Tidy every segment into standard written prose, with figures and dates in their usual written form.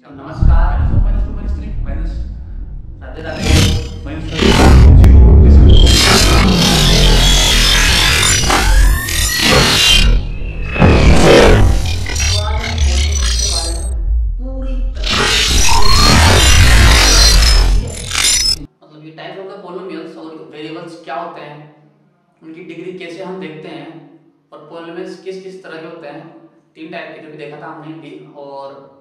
नमस्कार। राधे राधे। मतलब ये टाइप्स ऑफ द पॉलिनोमियल्स और वेरिएबल्स क्या होते हैं, उनकी डिग्री कैसे हम देखते हैं, और पॉलिनोमियल्स किस किस तरह के होते हैं। तीन टाइप के जो भी देखा था हमने, और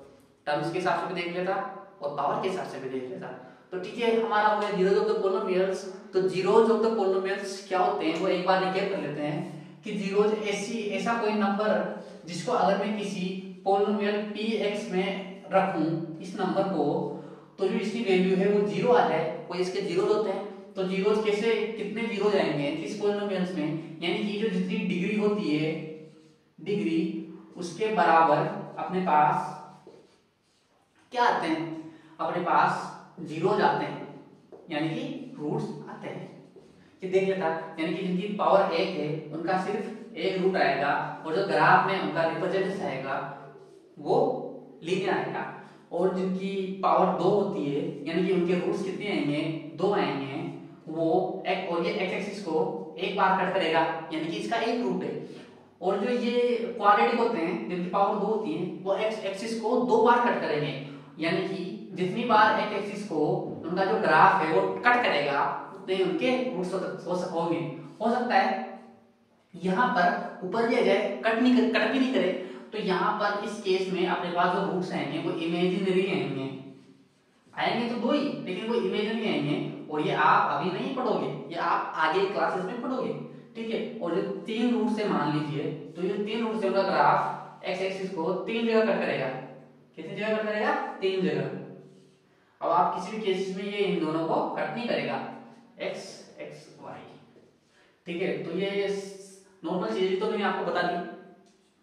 टर्म्स के हिसाब से भी देख लिया था और पावर के हिसाब से भी देख लिया था। तो ठीक है, हमारा हो गया जीरोज ऑफ द पॉलिनोमियल्स। तो जीरोज ऑफ द पॉलिनोमियल्स क्या होते हैं वो एक बार रिकैप कर लेते हैं कि जीरोज ऐसा कोई नंबर जिसको अगर मैं किसी पॉलिनोमियल px में रखूं इस नंबर को, तो जो इसकी वैल्यू है वो जीरो आ जाए, वो इसके जीरोज होते हैं। तो जीरोज कैसे, कितने जीरो जाएंगे किस पॉलिनोमियल्स में, यानी कि जो जितनी डिग्री होती है, डिग्री उसके बराबर अपने पास क्या आते हैं, अपने पास जीरो आते हैं, यानी कि रूट्स आते हैं। कि देख लेता, यानी कि जिनकी पावर एक है उनका सिर्फ एक रूट आएगा, और जो ग्राफ में उनका रिप्रेजेंटेशन आएगा वो लीनियर आएगा। और जिनकी पावर दो होती है, यानी कि उनके रूट्स कितने आएंगे, दो आएंगे, वो एक, और ये एक्स एक्सिस को एक बार कट करेगा, यानी कि इसका एक रूट है। और जो ये क्वाड्रेटिक होते हैं जिनकी पावर दो होती है, वो एक्स एक्सिस को दो बार कट करेंगे, यानी कि जितनी बार एक्स एक्सिस को उनका जो ग्राफ है वो कट करेगा उतने उनके रूट्स होंगे। हो सकता है यहाँ पर ऊपर दिया जाए कट भी नहीं करे, तो यहाँ पर इस केस में अपने पास जो रूट्स आएंगे वो इमेजिनरी आएंगे। आएंगे तो दो ही, लेकिन वो इमेजिनरी आएंगे, और ये आप अभी नहीं पढ़ोगे, ये आप आगे क्लासेस में पढ़ोगे, ठीक है। और जो तीन रूट से मान लीजिए, तो ये तीन रूट से उनका ग्राफ एक्स एक्सिस को तीन जगह कट करेगा। कितनी जगह कट करेगा, तीन जगह। अब आप किसी भी केस में ये इन दोनों को कट नहीं करेगा, एक्स एक्स वाई, ठीक है। तो ये नॉर्मल चीज तो मैंने आपको बता दी,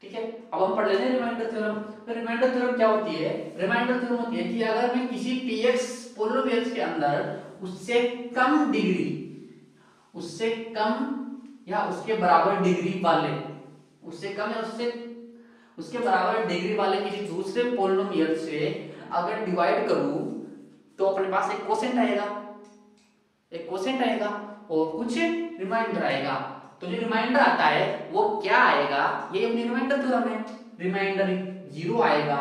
ठीक है। अब हम पढ़ लेते हैं रिमाइंडर थ्योरम। तो रिमाइंडर थ्योरम क्या होती है, रिमाइंडर थ्योरम होती है कि अगर मैं किसी px पॉलिनोमियल्स के अंदर उससे कम डिग्री, उससे कम या उसके बराबर डिग्री वाले, उससे कम या उसके बराबर डिग्री वाले किसी दूसरे पॉलिनोमियल से अगर डिवाइड करूं, तो अपने पास एक कोसेंट आएगा, एक कोसेंट आएगा और कुछ रिमाइंडर आएगा। तो जो रिमाइंडर आता है वो क्या आएगा, ये अपनी रिमाइंडर थ्योरम है। रिमाइंडर जीरो आएगा,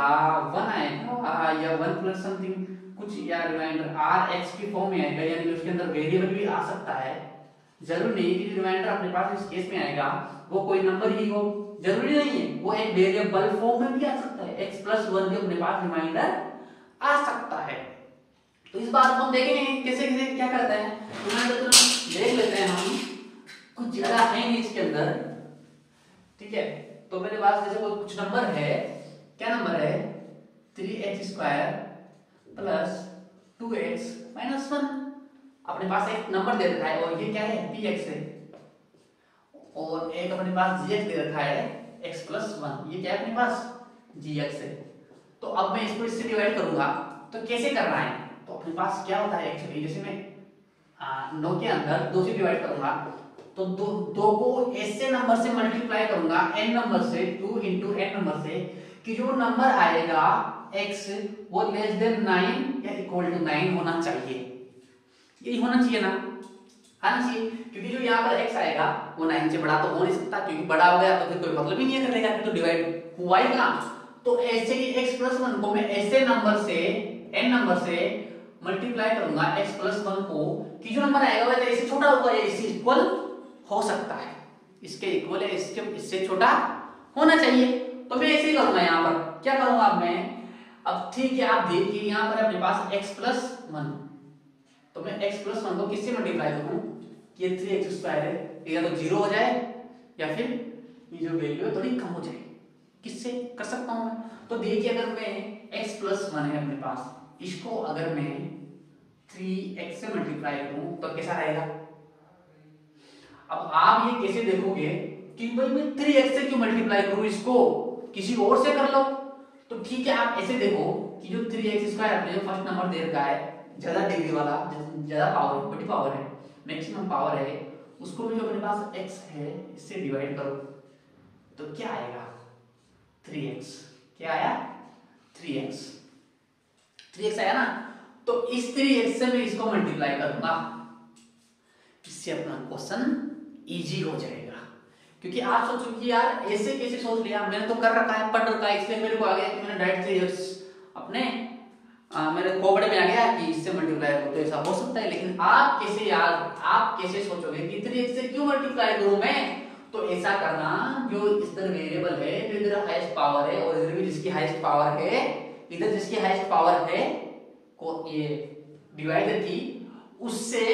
वन आएगा, या वन प्लस समथिंग कुछ, या रिमाइंडर आर एक्स की फॉर्म में आएगा, यानी कि उसके अंदर वेरिएबल भी आ सकता है। जरूरी नहीं कि रिमाइंडर अपने पास इस केस में आएगा वो कोई नंबर ही हो, जरूरी नहीं है, वो एक वेरिएबल फॉर्म में भी आ सकता है। एक्स प्लस वन भी अपने पास रिमाइंडर आ सकता है। तो इस बात को हम देखेंगे कैसे कैसे क्या करते हैं। रिमाइंडर देख लेते हैं हम, कुछ ज्यादा है नहीं इसके अंदर, ठीक है। तो मेरे पास जैसे कोई कुछ नंबर है, क्या नंबर है, 3x² प्लस 2x माइनस 1, अपने पास एक नंबर दे रखा है, और ये क्या है, px है, और एक अपने पास gx दे रखा है x प्लस 1, ये क्या है अपने पास, gx है। तो अब मैं इसको इससे डिवाइड करूंगा, तो कैसे करना है, तो अपने पास क्या होता है एक्चुअली, जैसे मैं 9 के अंदर 2 से डिवाइड करूंगा, तो दो को ऐसे नंबर से मल्टीप्लाई करूंगा, n नंबर से, 2 into n नंबर से, कि जो नंबर आएगा x वो लेस देन 9 या इक्वल टू 9 होना चाहिए। यही होना चाहिए ना, आना चाहिए, क्योंकि जो यहाँ पर x आएगा वो 9 से बड़ा तो हो नहीं सकता, क्योंकि बड़ा हो गया तो फिर कोई मतलब ही नहीं करेगा, तो डिवाइड हुआ ही कहाँ। तो ऐसे ही x प्लस 1 को मैं ऐसे नंबर से, n नंबर से मल्टीप्लाई करूंगा x प्लस 1 को, कि जो नंबर आएगा वो इससे छोटा होगा या इससे इक्वल हो सकता है, इसके इक्वल है, इससे छोटा होना चाहिए। तो मैं ऐसे ही करूंगा, यहाँ पर क्या करूंगा मैं, अब ठीक है आप देखिए यहाँ पर अपने पास x प्लस 1, तो मैं x प्लस 1 को किससे मल्टीप्लाई करूं, ये 3x² है, या तो 0 हो जाए या फिर ये जो वैल्यू है थोड़ी कम हो जाए, किससे कर सकता हूं मैं। तो देखिए अगर मैं x प्लस 1 है अपने पास, इसको अगर मैं 3x से मल्टीप्लाई करूं तो कैसा रहेगा। अब आप ये कैसे देखोगे कि भाई मैं 3x से क्यों मल्टीप्लाई करूं, इसको किसी और से कर लो। तो ठीक है, आप ऐसे देखो कि जो 3x² अपने जो फर्स्ट नंबर दे रखा है, ज्यादा डिग्री वाला, ज्यादा पावर, बड़ी पावर है, मैक्सिमम पावर है, उसको भी जो अपने पास x है इससे डिवाइड करो, तो क्या आएगा, 3x। क्या आया, 3x। 3x आया ना, तो इस 3x से मैं इसको मल्टीप्लाई करूंगा, इससे अपना क्वेश्चन इजी हो जाएगा। क्योंकि आप सोचो कि यार ऐसे कैसे सोच लिया, मैंने तो कर रखा है, पढ़ रखा है, इसलिए मेरे को आ गया कि मैंने डायरेक्ट 3x अपने मेरे खोपड़े में आ गया कि इससे मल्टीप्लाई करो, तो ऐसा हो सकता है। लेकिन आप कैसे यार, आप कैसे सोचोगे कि 3x से क्यों मल्टीप्लाई करूं मैं? तो ऐसा करना, जो इधर वेरिएबल है, जो इधर हाईएस्ट पावर है, और इधर भी जिसकी हाईएस्ट पावर है, इधर जिसकी हाईएस्ट पावर है को ये डिवाइडर की, उससे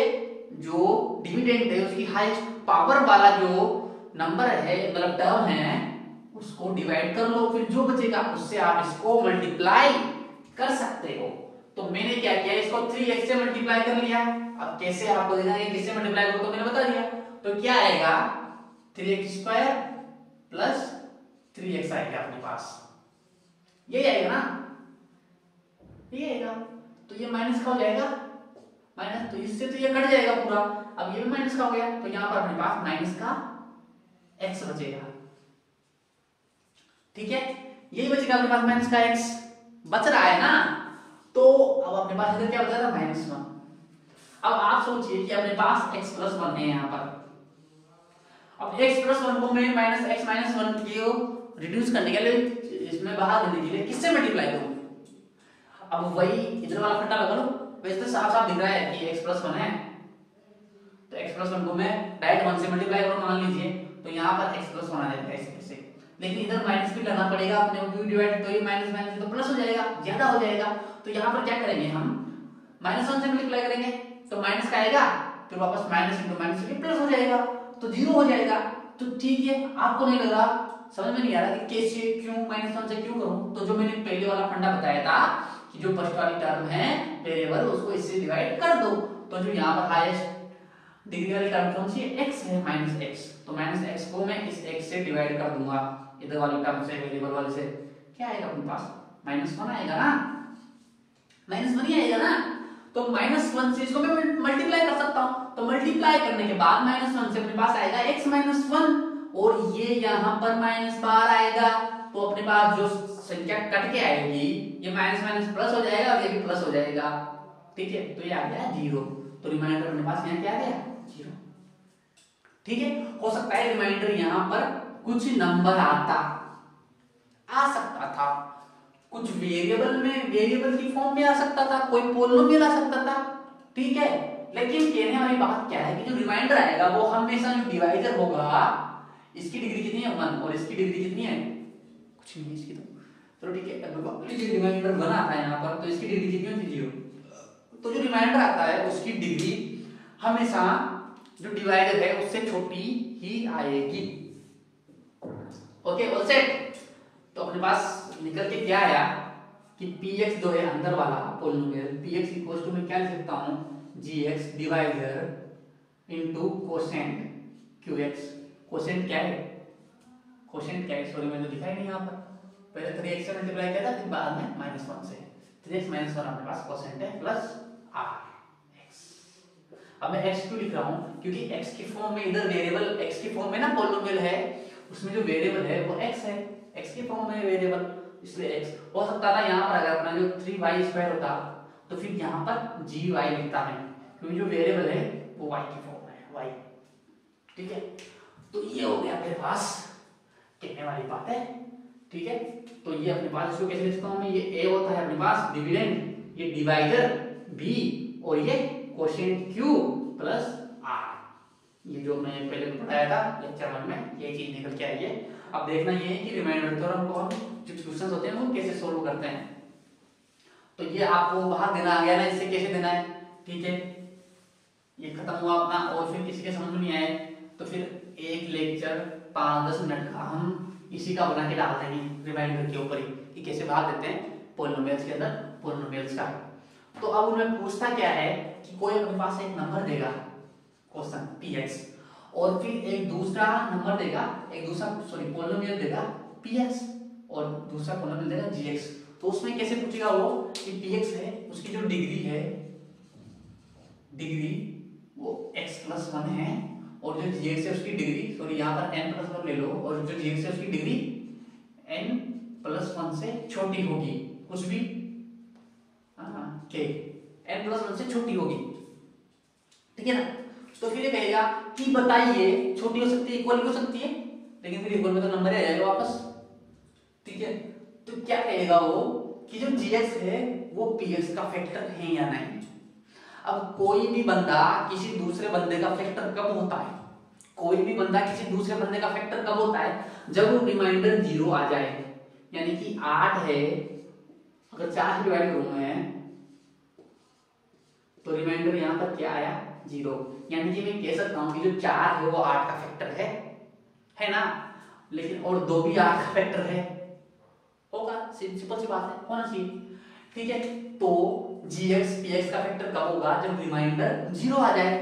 जो डिविडेंड है उसकी हाईएस्ट पावर वाला जो नंबर है, मतलब टर्म है, उसको डिवाइड कर लो, फिर जो बचेगा उससे आप इसको मल्टीप्लाई कर सकते हो। तो मैंने क्या किया, इसको 3x से मल्टीप्लाई कर लिया। अब कैसे आपको देखना है, किससे मल्टीप्लाई करो, तो मैंने बता दिया। तो क्या आएगा, 3x² प्लस 3x आएगा अपने पास, यही आएगा ना, ये आएगा। तो ये माइनस का हो जाएगा, माइनस, तो इससे तो ये कट जाएगा पूरा। अब ये भी माइनस का हो गया, तो यहां पर अपने पास माइनस का x बचेगा। ठीक है, यही बचेगा अपने पास, माइनस का x बच रहा है ना। तो अब अपने पास इधर क्या बचा था, -1। अब आप सोचिए कि अपने पास x+1 है यहाँ पर। अब x+1 को मैं -x-1 को रिड्यूस करने के लिए, इसमें बाहर देने के लिए किससे मल्टीप्लाई करूं? अब वही इधर वाला फंडा लगा लो, वैसे तो साफ साफ दिख रहा है कि x+1 है, तो x+1 को मैं डायरेक्ट 1 से मल्टीप्लाई करूं मान लीजिए, तो यहाँ पर x+1 आ जाएगा इस तरह से। लेकिन इधर माइनस भी लगाना पड़ेगा अपने को, डिवाइड, तो ये माइनस माइनस तो प्लस हो जाएगा, ज्यादा हो जाएगा। तो यहाँ पर क्या करेंगे हम, -1 से मल्टीप्लाई करेंगे, तो माइनस का आएगा, फिर वापस माइनस इंटू माइनस प्लस हो जाएगा, तो 0 हो जाएगा। तो ठीक है, आपको नहीं लग रहा, समझ में नहीं आ रहा कि कैसे, क्यों -1 से क्यों करूं? तो जो मैंने पहले वाला फंडा बताया था कि जो फर्स्ट वाली टर्म है वेरिएबल, उसको इससे डिवाइड कर दो। तो जो यहाँ पर हाईएस्ट डिग्री वाली टर्म कौन सी है, x है, -x, तो -x को मैं इस x से डिवाइड कर दूंगा, इधर वाली टर्म से, वेरिएबल वाले से। क्या आएगा अपने पास, -1 आएगा ना, -1 ही आएगा ना। तो -1 से इसको मैं मल्टीप्लाई कर सकता हूं, तो मल्टीप्लाई करने के बाद -1 से अपने पास आएगा x-1, और ये यहाँ पर -12 आएगा। तो अपने पास जो संख्या कट के आएगी, ये माइनस प्लस हो जाएगा, और ये भी प्लस हो जाएगा। ठीक है, तो ये आ गया 0, तो रिमाइंडर अपने पास यहाँ क्या आ गया, 0। ठीक है, हो सकता है रिमाइंडर यहाँ पर कुछ नंबर आ सकता था, कुछ वेरिएबल में, वेरिएबल की फॉर्म में आ सकता था, कोई पोलिनोमियल आ सकता था। ठीक है, लेकिन कहने वाली बात क्या है कि जो रिमाइंडर आएगा वो हमेशा जो डिवाइजर होगा, इसकी डिग्री कितनी है, 1, और इसकी डिग्री कितनी है, कुछ नहीं इसकी, तो चलो ठीक है, रिमाइंडर 1 आता है यहाँ पर, तो इसकी डिग्री कितनी होती है, 0। तो जो रिमाइंडर आता है उसकी डिग्री हमेशा जो डिवाइडर है उससे छोटी ही आएगी। Okay, all set. तो अपने पास निकल के क्या आया कि px जो है अंदर वाला पोलिनोमियल, px इक्वल्स टू मैं क्या लिख सकता हूं, gx divider into quotient qx। Quotient क्या है, कोसेंट क्या है, सॉरी मैंने लिखा ही नहीं यहाँ पर, पहले 3x से मल्टीप्लाई किया था, फिर बाद में -1 से, 3x - 1 अपने पास कोसेंट है, प्लस rx। अब मैं x क्यों लिख रहा हूं, क्योंकि x की फॉर्म में, इधर वेरिएबल x की फॉर्म में ना पोलिनोमियल है, उसमें जो वेरिएबल है वो x है, x की फॉर्म में वेरिएबल, इसलिए x। हो सकता था यहाँ पर अगर अपना जो 3y² होता तो फिर यहाँ पर gy लिखता है, क्योंकि जो वेरिएबल है वो y की फॉर्म में है, y। ठीक है, तो ये हो गया अपने पास कहने वाली बात है। ठीक है, तो ये अपने पास, इसको कैसे लिखता हूं मैं, ये a होता है अपने पास डिविडेंड, ये डिवाइडर b, और ये कोशेंट q प्लस r। ये जो मैं पहले बताया था लेक्चर 1 में, ये चीज निकल के आई है। अब देखना ये है कि रिमाइंडर थ्योरम को हम जो क्वेश्चंस होते हैं वो कैसे सोल्व करते हैं। तो ये आपको बाहर देना आ गया ना, इससे कैसे देना है। ठीक है, ये खत्म हुआ अपना, और फिर किसी के समझ में नहीं आए तो फिर एक लेक्चर 5-10 मिनट का हम इसी का बना के डाल देंगे रिमाइंडर के ऊपर ही, कि कैसे बाहर देते हैं पोलिनोमियल्स के अंदर पोलिनोमियल्स का। तो अब उनमें पूछता क्या है कि कोई अपने पास एक नंबर देगा क्वेश्चन px, और फिर एक दूसरा नंबर देगा, एक दूसरा पोलिनोमियल देगा px, और दूसरा पोलिनोमियल देगा gx। तो उसमें कैसे पूछेगा वो कि px है, उसकी जो डिग्री है, डिग्री वो x+1 है, और जो gx है उसकी डिग्री, सॉरी यहाँ पर n+1 ले लो, और जो gx है उसकी डिग्री n+1 से छोटी होगी, कुछ भी के, n प्लस 1 से छोटी होगी, ठीक है ना। तो फिर ये कहेगा कि बताइए, छोटी हो सकती है, इक्वल भी हो सकती है, लेकिन फिर इक्वल में तो नंबर ही आ जाएगा वापस, ठीक है। तो क्या कहेगा वो कि जो gx है वो px का फैक्टर है या नहीं। अब कोई भी बंदा किसी दूसरे बंदे का फैक्टर कब होता है, कोई भी बंदा किसी दूसरे बंदे का फैक्टर कब होता है, जब वो रिमाइंडर 0 आ जाए, यानी कि 8 है, अगर 4 से डिवाइड करूं मैं तो रिमाइंडर यहां पर क्या आया 0, यानी कि मैं कह सकता हूं कि जो 4 है वो 8 का फैक्टर है ना, लेकिन और 2 भी 8 का फैक्टर है, होगा, सिंपल सी बात है, होना चाहिए, ठीक है। तो gx px का फैक्टर कब होगा, जब रिमाइंडर 0 आ जाए।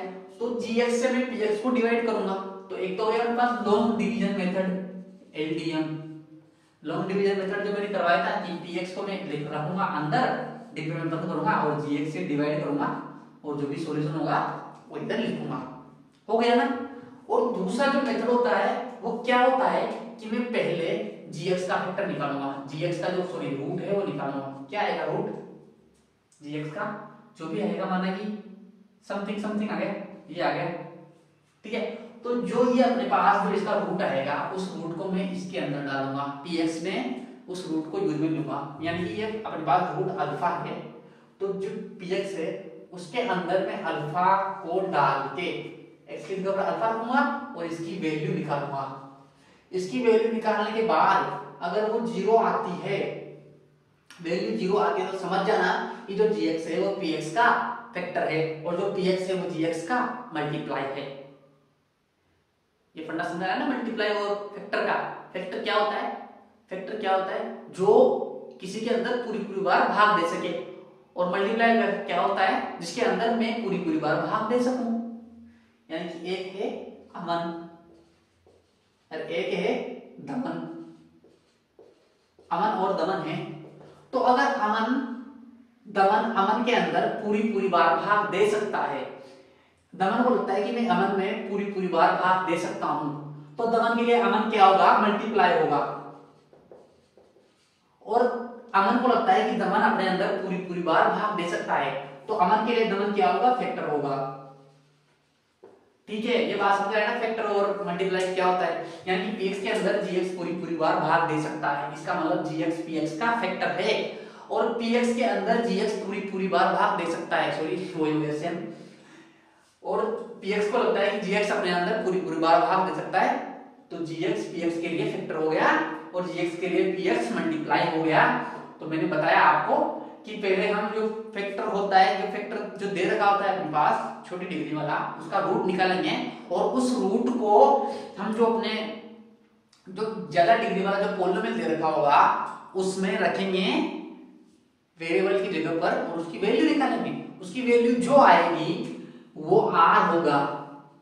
तो gx से मैं px को डिवाइड करूंगा, तो एक तो होगा मेरे पास long division method, LDM, long division method जो मैंने करवाया था कि px को मैं लिख रखूंगा अंदर, डिक्रीमेंट बंद करूंगा और gx से डिवाइड करूंगा और जो भी सॉल्यूशन होगा वो इधर लिखूंगा, हो गया ना। और दूसरा जो मेथड होता है वो क्या होता है कि मैं पहले gx का फैक्टर निकालूंगा, gx का जो सॉरी रूट है वो निकालूंगा, क्या आएगा रूट gx का, जो भी आएगा, माना कि समथिंग समथिंग आ गया, ये आ गया, ठीक है। तो जो ये अपने पास जो इसका रूट आएगा उस रूट को मैं इसके अंदर डालूंगा, px में उस रूट को यूज में लूंगा, यानी कि ये अपने पास रूट अल्फा है, तो जो px है उसके अंदर मैं अल्फा को डाल के x की जगह पर अल्फा रखूंगा और इसकी वैल्यू निकालूंगा। इसकी वैल्यू निकालने के बाद अगर वो 0 आती है, वैल्यू 0 आती है, तो समझ जाना कि जो gx है वो px का फैक्टर है और जो px है वो gx का मल्टीप्लाई है। ये फंडा समझ आया ना, मल्टीप्लाई और फैक्टर का। फैक्टर क्या होता है, फैक्टर क्या होता है जो किसी के अंदर पूरी पूरी बार भाग दे सके, और मल्टीप्लाई क्या होता है जिसके अंदर मैं पूरी पूरी बार भाग दे सकूं, यानी कि एक है अमन और एक है दमन, अमन और दमन है। तो अगर अमन दमन अमन के अंदर पूरी पूरी बार भाग दे सकता है, दमन को लगता है कि मैं अमन में पूरी पूरी बार भाग दे सकता हूं, तो दमन के लिए अमन क्या होगा, मल्टीप्लाई होगा, और अमन को लगता है कि दमन अपने अंदर पूरी पूरी बार भाग दे सकता है, तो अमन के लिए दमन क्या होगा, फैक्टर होगा, ठीक है। ये बात समझ आया ना, फैक्टर और मल्टीप्लाई क्या होता है, यानी कि px के अंदर gx पूरी पूरी बार भाग दे सकता है, इसका मतलब gx px का फैक्टर है, और px के अंदर gx पूरी पूरी बार भाग दे सकता है, सॉरी वही हो गया सेम, और px को लगता है कि gx अपने अंदर पूरी पूरी बार भाग दे सकता है, तो gx px के लिए फैक्टर हो गया और gx के लिए px मल्टीप्लाई हो गया। तो मैंने बताया आपको कि पहले हम जो फैक्टर होता है, जो फैक्टर जो दे रखा होता है अपने पास छोटी डिग्री वाला, उसका रूट निकालेंगे और उस रूट को हम जो अपने जो ज्यादा डिग्री वाला जो पॉलिनोमियल दे रखा होगा उसमें रखेंगे वेरिएबल की जगह पर और उसकी वैल्यू निकालेंगे। उसकी वैल्यू जो आएगी वो r होगा,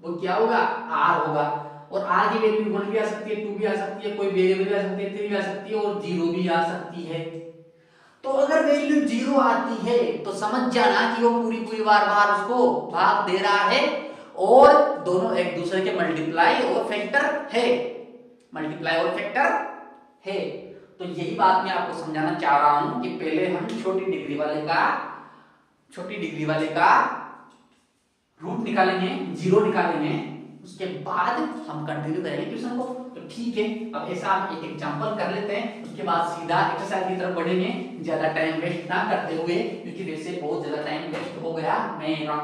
वो क्या होगा, r होगा, और r की वैल्यू 1 भी आ सकती है, 2 भी आ सकती है, कोई वेरिएबल भी आ सकती है, 3 भी आ सकती है और 0 भी आ सकती है। तो अगर वैल्यू 0 आती है तो समझ जाना कि वो पूरी पूरी बार बार उसको भाग दे रहा है और दोनों एक दूसरे के मल्टीप्लाई और फैक्टर है, मल्टीप्लाई और फैक्टर है। तो यही बात मैं आपको समझाना चाह रहा हूं कि पहले हम छोटी डिग्री वाले का रूट निकालेंगे, 0 निकालेंगे, उसके बाद हम कंटिन्यू करेंगे क्वेश्चन को। तो ठीक है, अब ऐसा हम एक एग्जांपल कर लेते हैं, उसके बाद सीधा एक्सरसाइज की तरफ बढ़ेंगे, ज्यादा टाइम वेस्ट ना करते हुए, क्योंकि वैसे बहुत ज्यादा टाइम वेस्ट हो गया मेरा।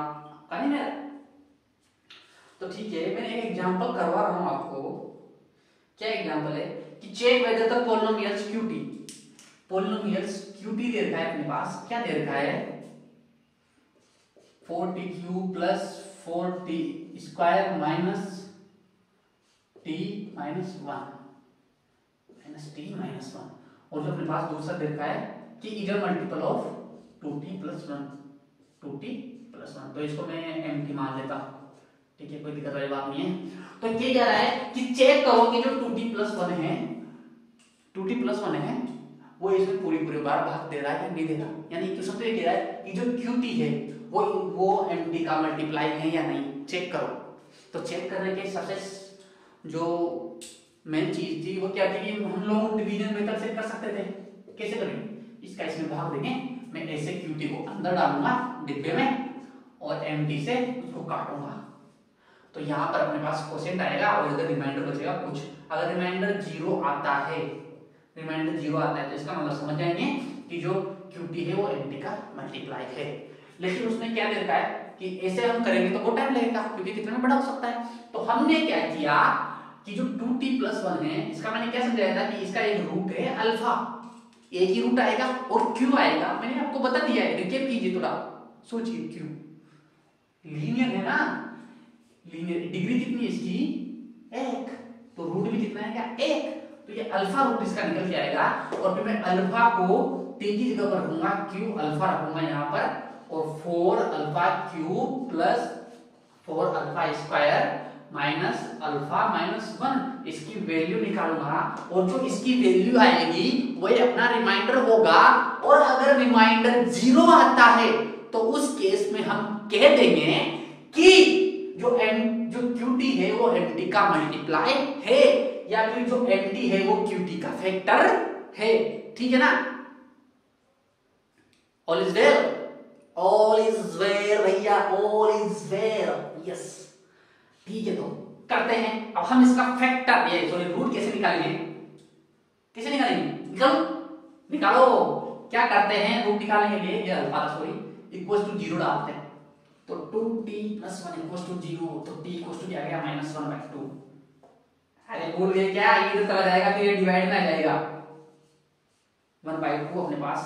तो ठीक है, मैं एक एग्जांपल करवा रहा हूं आपको। क्या एग्जांपल है कि check whether the polynomials qt, polynomials qt दे रखा है अपने पास, क्या दे रखा है 4t³ plus 4t square minus t minus 1 और जो अपने पास दूसरा दे रखा है कि इधर मल्टीपल ऑफ 2t प्लस 1, तो इसको मैं एम्प्टी मान लेता, ठीक है, कोई दिक्कत वाली बात नहीं है। तो ये कह रहा है कि चेक करो कि जो 2t प्लस 1 है वो इसमें पूरी पूरी बार भाग दे रहा है या नहीं दे रहा, यानी क्वेश्चन तो ये कह रहा है कि जो qt है वो mt का मल्टीप्लाई है या नहीं, चेक करो। तो चेक करने के सबसे जो मेन चीज थी वो क्या थी कि हम लोग डिवीजन मेथड से कर सकते थे। कैसे करेंगे, इसका इसमें भाग देंगे, मैं ऐसे qt QT को अंदर डालूंगा डिब्बे में और MT से उसको काटूंगा, तो यहाँ पर अपने पास क्वोशिएंट आएगा और इधर रिमाइंडर बचेगा कुछ। अगर रिमाइंडर 0 आता है, रिमाइंडर 0 आता है तो इसका मतलब समझ जाएंगे कि जो QT है वो MT का मल्टीप्लाई है। लेकिन उसने क्या दे रखा है कि ऐसे हम करेंगे तो वो टाइम लगेगा क्योंकि कितने में बड़ा हो सकता है। तो हमने क्या किया कि जो 2t+1 है इसका मैंने क्या समझाया था कि इसका एक रूट है अल्फा, एक ही रूट आएगा और Q आएगा, मैंने आपको बता दिया है, रिकेप कीजिए थोड़ा, सोचिए। Q लीनियर है ना, लीनियर, डिग्री कितनी है इसकी 1, तो रूट भी कितना आएगा 1, तो ये अल्फा रूट इसका निकल के आएगा और फिर मैं अल्फा को t की जगह पर रखूंगा, Q अल्फा रखूंगा यहाँ पर, और 4 alpha cube plus 4 alpha square minus alpha minus 1, इसकी वैल्यू निकालूंगा और जो इसकी वैल्यू आएगी वही अपना रिमाइंडर होगा। और अगर रिमाइंडर 0 आता है तो उस केस में हम कह देंगे कि जो QT है वो MT का मल्टीप्लाई है, या फिर जो MT है वो QT का फैक्टर है। ठीक है ना? All is well, all is well भैया, ऑल इज वेल, यस। ठीक है, तो करते हैं अब हम इसका फैक्टर, ये सॉरी रूट कैसे निकालेंगे, कैसे निकालेंगे, निकालो। क्या करते हैं रूट निकालने के लिए, ये अल्फा सॉरी इक्वल टू 0 डालते हैं, तो 2t+1 इक्वल टू 0, तो t इक्वल टू क्या आ गया -1/2। अरे भूल गए क्या, ये इधर चला जाएगा फिर ये डिवाइड में आ जाएगा, 1/2 अपने पास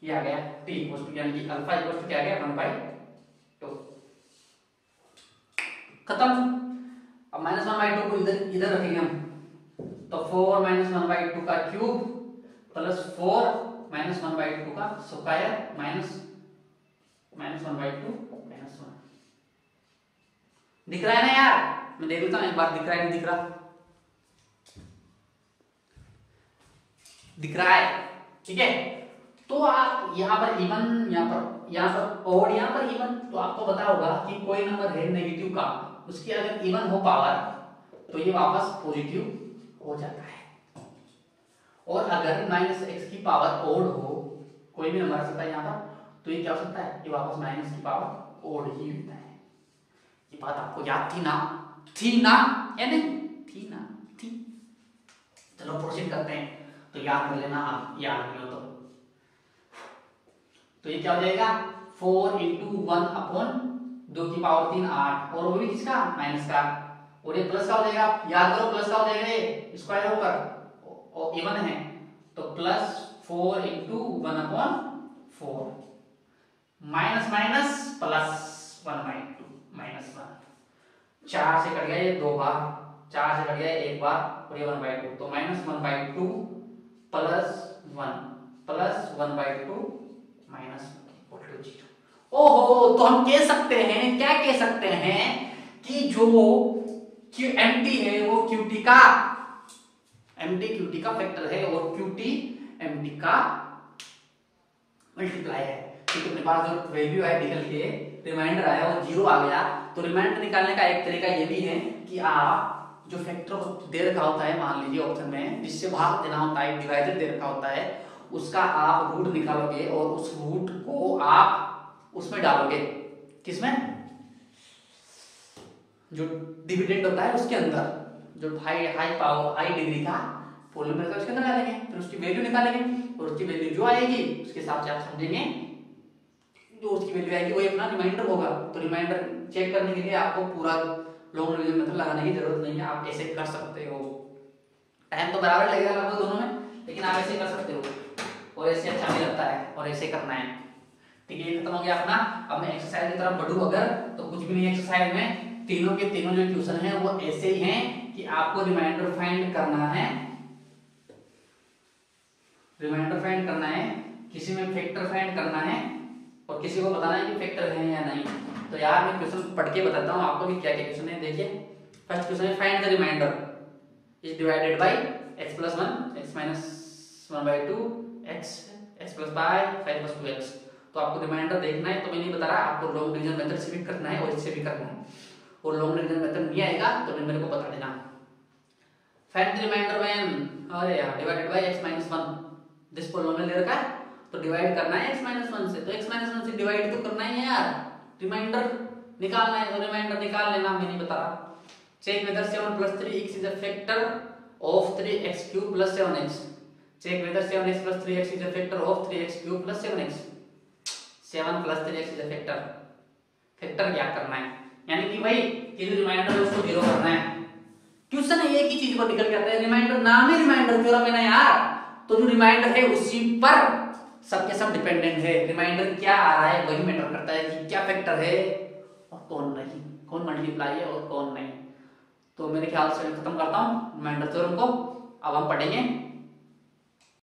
ये आ गया, t इक्वल टू यानी कि अल्फा इक्वल टू क्या आ गया 1/2, खत्म। अब -1/2 को इधर इधर रखेंगे हम, तो 4 -1/2 का क्यूब प्लस 4 -1/2 का स्क्वायर माइनस -1/2 -1। दिख रहा है ना यार, मैं देख लेता हूं एक बार, दिख रहा है नहीं दिख रहा, दिख रहा है, ठीक है। तो आप यहाँ पर इवन, यहाँ पर ऑड, यहाँ पर इवन, तो आपको पता होगा कि कोई नंबर है नेगेटिव का, उसकी अगर इवन हो पावर तो ये वापस पॉजिटिव हो जाता है, और अगर -x की पावर ऑड हो, कोई भी नंबर आ सकता है यहाँ पर, तो ये क्या हो सकता है, ये वापस माइनस की पावर ऑड ही होता है। ये बात आपको याद थी ना, थी ना या नहीं थी ना, थी। चलो प्रोसीड करते हैं, तो याद कर लेना आप, याद नहीं हो तो ये क्या हो जाएगा 4 × 1/2 की पावर 3 8, और वो भी किसका माइनस का, और ये प्लस का हो जाएगा, याद करो प्लस का हो जाएगा, ये स्क्वायर होकर और इवन है, तो प्लस 4 × 1/4 माइनस माइनस प्लस 1/2 -1, 4 से कट गया ये 2 बार, 4 से कट गया 1 बार, और ये 1/2, तो -1/2 plus 1 plus 1/2 minus equal to 0। ओहो, तो हम कह सकते हैं, क्या कह सकते हैं कि जो MT है वो QT का, MT QT का फैक्टर है और QT MT का मल्टीप्लाई है। क्योंकि अपने पास जो वैल्यू है निकल के रिमाइंडर आया वो 0 आ गया, तो रिमाइंडर निकालने का एक तरीका ये भी है कि आप जो फैक्टर दे रखा होता है, मान लीजिए ऑप्शन में जिससे भाग देना होता है, डिवाइडेड दे रखा होता है, उसका आप रूट निकालोगे और उस रूट को आप उसमें डालोगे, किसमें, जो डिविडेंड होता है उसके अंदर, जो हाई पावर हाई डिग्री का पॉलीमर का उसके अंदर डालेंगे, फिर उसकी वैल्यू निकालेंगे, और उसकी वैल्यू जो आएगी उसके हिसाब से आप समझेंगे, जो उसकी वैल्यू आएगी वही अपना रिमाइंडर होगा। तो रिमाइंडर चेक करने के लिए आपको पूरा लॉन्ग डिवीजन मेथड लगाने की जरूरत नहीं है, आप ऐसे कर सकते हो, टाइम तो बराबर लगेगा आपको दोनों में, लेकिन आप ऐसे कर सकते हो, और ऐसे अच्छा भी लगता है, और ऐसे करना है। ठीक है, ये खत्म हो गया अपना। अब मैं एक्सरसाइज की तरफ बढ़ूं अगर, तो कुछ भी नहीं, एक्सरसाइज में तीनों के तीनों जो क्वेश्चन हैं वो ऐसे ही हैं कि आपको रिमाइंडर फाइंड करना है, रिमाइंडर फाइंड करना है, किसी में फैक्टर फाइंड करना है, और किसी को बताना है कि फैक्टर है या नहीं। तो यार मैं क्वेश्चन पढ़ के बताता हूँ आपको कि क्या क्या क्वेश्चन है। देखिए फर्स्ट क्वेश्चन है, find the reminder is divided by x + 1 x - 1/2 x + 5 + 2x। तो आपको रिमाइंडर देखना है, तो मैं नहीं बता रहा, आपको लॉन्ग डिवीजन मेथड से भी करना है और इससे भी करना है, और लॉन्ग डिवीजन मेथड नहीं आएगा तो मेरे को बता देना। फाइंड द रिमाइंडर व्हेन, अरे यार, divided by x - 1, this polynomial दे रखा है तो डिवाइड करना है x - 1 से, तो x यार, रिमाइंडर निकालना है तो रिमाइंडर निकाल लेना, मैं नहीं बता रहा। Check whether 7 + 3x is a factor of 3x³ + 7x। Check whether 7x + 3x is a factor of 3x³ + 7x। 7 + 3x is a factor. Factor क्या करना है, यानी कि भाई ये जो रिमाइंडर है उसको 0 करना है। क्वेश्चन एक ही चीज पर निकल के आता है, रिमाइंडर, नाम ही रिमाइंडर थ्योरम है ना यार, तो जो रिमाइंडर है उसी पर सबके सब डिपेंडेंट है। रिमाइंडर क्या आ रहा है वही मैटर करता है कि क्या फैक्टर है और कौन नहीं, कौन मल्टीप्लाई है और कौन नहीं। तो मेरे ख्याल से मैं खत्म करता हूँ रिमाइंडर थ्योरम को। अब हम पढ़ेंगे